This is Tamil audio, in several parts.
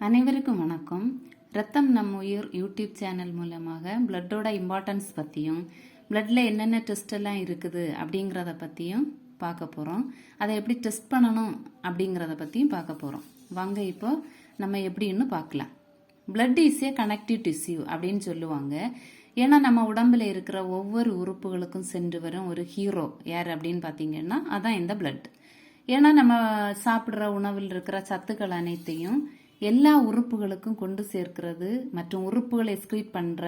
அனைவருக்கும் வணக்கம். ரத்தம் நம் உயிர் யூடியூப் சேனல் மூலமாக பிளட்டோட இம்பார்ட்டன்ஸ் பற்றியும் பிளட்ல என்னென்ன டெஸ்ட் எல்லாம் இருக்குது அப்படிங்கிறத பற்றியும் பார்க்க போகிறோம். அதை எப்படி டெஸ்ட் பண்ணணும் அப்படிங்கிறத பற்றியும் பார்க்க போகிறோம். வாங்க இப்போ நம்ம எப்படின்னு பார்க்கலாம். Blood is a connective tissue அப்படின்னு சொல்லுவாங்க. ஏன்னா நம்ம உடம்புல இருக்கிற ஒவ்வொரு உறுப்புகளுக்கும் சென்று வரும் ஒரு ஹீரோ யார் அப்படின்னு பார்த்தீங்கன்னா அதான் இந்த பிளட். ஏன்னா நம்ம சாப்பிட்ற உணவில் இருக்கிற சத்துக்கள் அனைத்தையும் எல்லா உறுப்புகளுக்கும் கொண்டு சேர்க்கிறது மற்றும் உறுப்புகளை எக்ஸ்கிரீட் பண்ணுற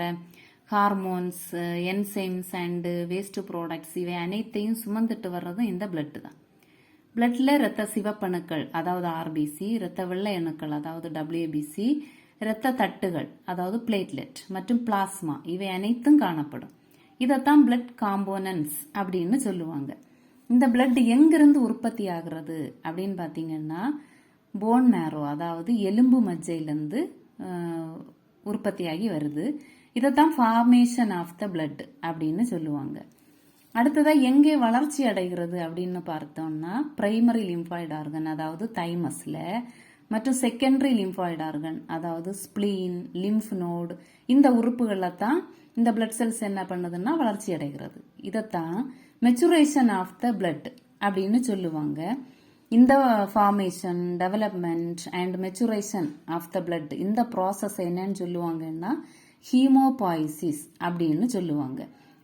hormones, enzymes and waste products இவை அனைத்தையும் சுமந்துட்டு வர்றதும் இந்த பிளட்டு தான். பிளட்ல இரத்த சிவப்பணுக்கள் அதாவது ஆர்பிசி, இரத்த வெள்ளை அணுக்கள் அதாவது டபிள்யூபிசி, இரத்த தட்டுகள் அதாவது பிளேட்லெட் மற்றும் பிளாஸ்மா இவை அனைத்தும் காணப்படும். இதைத்தான் பிளட் காம்போனன்ட்ஸ் அப்படின்னு சொல்லுவாங்க. இந்த பிளட் எங்கிருந்து உற்பத்தி ஆகிறது அப்படின்னு பார்த்தீங்கன்னா போன் மேரோ அதாவது எலும்பு மஜ்ஜையிலேருந்து உற்பத்தியாகி வருது. இதைத்தான் ஃபார்மேஷன் ஆஃப் த பிளட் அப்படின்னு சொல்லுவாங்க. அடுத்ததாக எங்கே வளர்ச்சி அடைகிறது அப்படின்னு பார்த்தோம்னா பிரைமரி லிம்பாய்டு ஆர்கன் அதாவது தைமஸில் மற்றும் செகண்டரி லிம்பாய்டு ஆர்கன் அதாவது ஸ்பிளீன், லிம்ஃப் நோடு இந்த உறுப்புகளில் தான் இந்த பிளட் செல்ஸ் என்ன பண்ணுதுன்னா வளர்ச்சி அடைகிறது. இதைத்தான் மெச்சுரேஷன் ஆஃப் த பிளட் அப்படின்னு சொல்லுவாங்க. இந்த formation, development and maturation of the blood இந்த ப்ராசஸ் என்னன்னு சொல்லுவாங்கன்னா ஹீமோபாய்சிஸ் அப்படின்னு சொல்லுவாங்க.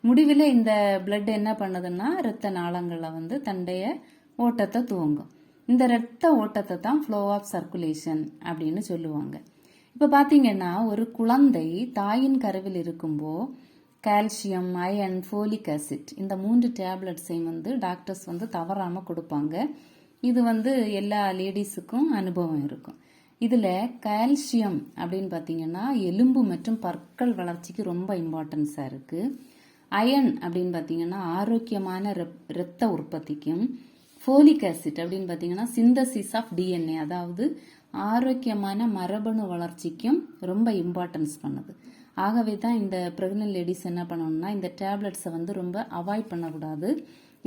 முடிவில் இந்த பிளட் என்ன பண்ணுதுன்னா இரத்த நாளங்களில் தன்னுடைய ஓட்டத்தை துவங்கும். இந்த இரத்த ஓட்டத்தை தான் ஃப்ளோ ஆஃப் சர்க்குலேஷன் அப்படின்னு சொல்லுவாங்க. இப்போ பார்த்தீங்கன்னா ஒரு குழந்தை தாயின் கருவில் இருக்கும்போ கால்சியம், அயன், ஃபோலிக் ஆசிட் இந்த 3 டேப்லெட்ஸையும் டாக்டர்ஸ் தவறாமல் கொடுப்பாங்க. இது எல்லா லேடிஸுக்கும் அனுபவம் இருக்கும். இதில் கால்சியம் அப்படின்னு பார்த்தீங்கன்னா எலும்பு மற்றும் பற்கள் வளர்ச்சிக்கு ரொம்ப இம்பார்ட்டன்ஸாக இருக்குது. அயன் அப்படின்னு பார்த்தீங்கன்னா ஆரோக்கியமான இரத்த உற்பத்திக்கும், ஃபோலிக் ஆசிட் அப்படின்னு பார்த்தீங்கன்னா சிந்தசிஸ் ஆஃப் டிஎன்ஏ அதாவது ஆரோக்கியமான மரபணு வளர்ச்சிக்கும் ரொம்ப இம்பார்ட்டன்ஸ் பண்ணுது. ஆகவே தான் இந்த ப்ரெக்னென்ட் லேடிஸ் என்ன பண்ணணும்னா இந்த டேப்லெட்ஸை ரொம்ப அவாய்ட் பண்ணக்கூடாது.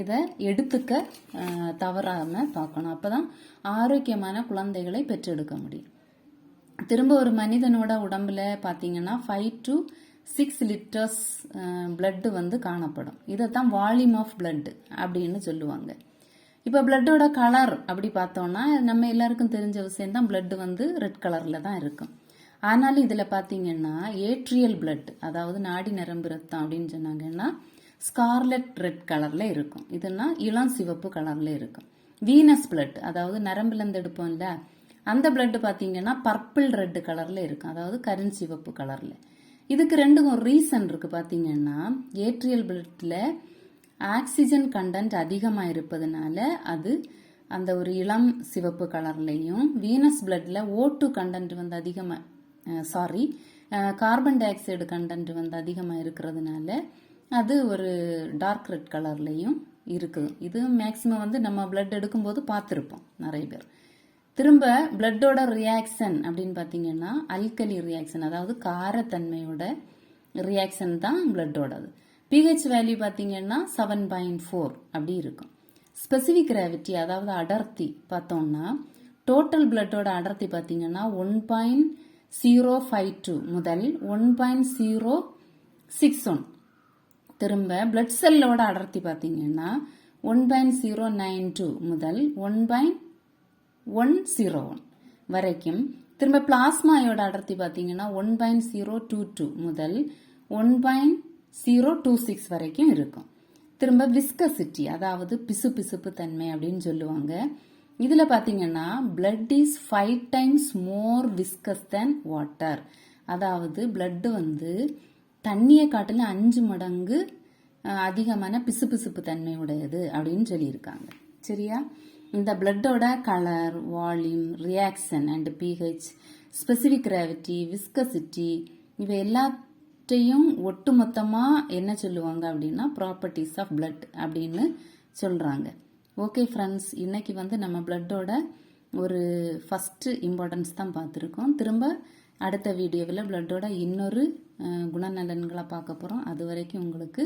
இதை எடுத்துக்க தவறாமல் பார்க்கணும். அப்போ தான் ஆரோக்கியமான குழந்தைகளை பெற்றெடுக்க முடியும். திரும்ப ஒரு உடம்புல பார்த்தீங்கன்னா 5 to 6 லிட்டர்ஸ் பிளட்டு காணப்படும். இதை தான் வால்யூம் ஆஃப் பிளட் அப்படின்னு சொல்லுவாங்க. இப்போ பிளட்டோட கலர் அப்படி பார்த்தோம்னா நம்ம எல்லாருக்கும் தெரிஞ்ச விஷயம் தான் பிளட்டு ரெட் கலரில் தான் இருக்கும். ஆனாலும் இதில் பார்த்தீங்கன்னா ஏட்ரியல் பிளட் அதாவது நாடி நரம்பு ரத்தம் அப்படின்னு சொன்னாங்கன்னா ஸ்கார்லெட் ரெட் கலரில் இருக்கும். இதுனா இளம் சிவப்பு கலரில் இருக்கும். வீனஸ் பிளட் அதாவது நரம்புலேருந்து எடுப்போம்ல அந்த பிளட் பார்த்தீங்கன்னா பர்பிள் ரெட் கலரில் இருக்கும் அதாவது கருஞ்சிவப்பு கலரில். இதுக்கு ரெண்டுக்கும் ஒரு ரீசன் இருக்குது. பார்த்தீங்கன்னா ஏட்ரியல் பிளட்டில் ஆக்சிஜன் கண்டென்ட் அதிகமாக இருப்பதுனால அது அந்த ஒரு இளம் சிவப்பு கலர்லையும், வீனஸ் பிளட்ல O2 கண்டென்ட் அதிகமாக கார்பன் டை ஆக்சைடு கண்டென்ட் அதிகமாக இருக்கிறதுனால அது ஒரு டார்க் ரெட் கலர்லையும் இருக்குது. இது மேக்சிமம் நம்ம பிளட் எடுக்கும்போது பார்த்துருப்போம் நிறைய பேர். திரும்ப பிளட்டோட ரியாக்ஷன் அப்படின்னு பார்த்தீங்கன்னா அல்கலி ரியாக்ஷன் அதாவது காரத்தன்மையோட ரியாக்ஷன் தான் பிளட்டோடது. pH வேல்யூ பார்த்தீங்கன்னா 7.4 அப்படி இருக்கும். ஸ்பெசிஃபிக் கிராவிட்டி அதாவது அடர்த்தி பார்த்தோம்னா டோட்டல் பிளட்டோட அடர்த்தி பார்த்தீங்கன்னா 1.052 முதல் 1.061. திரும்ப பிளட் செல்லோட அடர்த்தி பார்த்தீங்கன்னா 1.092 முதல் 1.101 வரைக்கும். திரும்ப பிளாஸ்மாயோட அடர்த்தி பார்த்தீங்கன்னா 1.022 முதல் 1.026 வரைக்கும் இருக்கும். திரும்ப விஸ்கசிட்டி அதாவது பிசுபிசுப்பு தன்மை அப்படின்னு சொல்லுவாங்க. இதில் பார்த்தீங்கன்னா blood is 5 times more viscous than water அதாவது பிளட்டு தண்ணியை காட்டிலும் 5 மடங்கு அதிகமான பிசுபிசுப்பு தன்மை உடையது அப்படின்னு சொல்லியிருக்காங்க. சரியா? இந்த பிளட்டோட colour, volume, reaction and pH, specific gravity, viscosity இவை எல்லாத்தையும் ஒட்டுமொத்தமாக என்ன சொல்லுவாங்க அப்படின்னா ப்ராப்பர்ட்டிஸ் ஆஃப் பிளட் அப்படின்னு சொல்கிறாங்க. ஓகே ஃப்ரெண்ட்ஸ், இன்னைக்கு நம்ம பிளட்டோட ஒரு ஃபஸ்ட்டு இம்பார்ட்டன்ஸ் தான் பார்த்துருக்கோம். திரும்ப அடுத்த வீடியோவில் பிளட்டோட இன்னொரு குணநலன்களை பார்க்க போகிறோம். அது வரைக்கும் உங்களுக்கு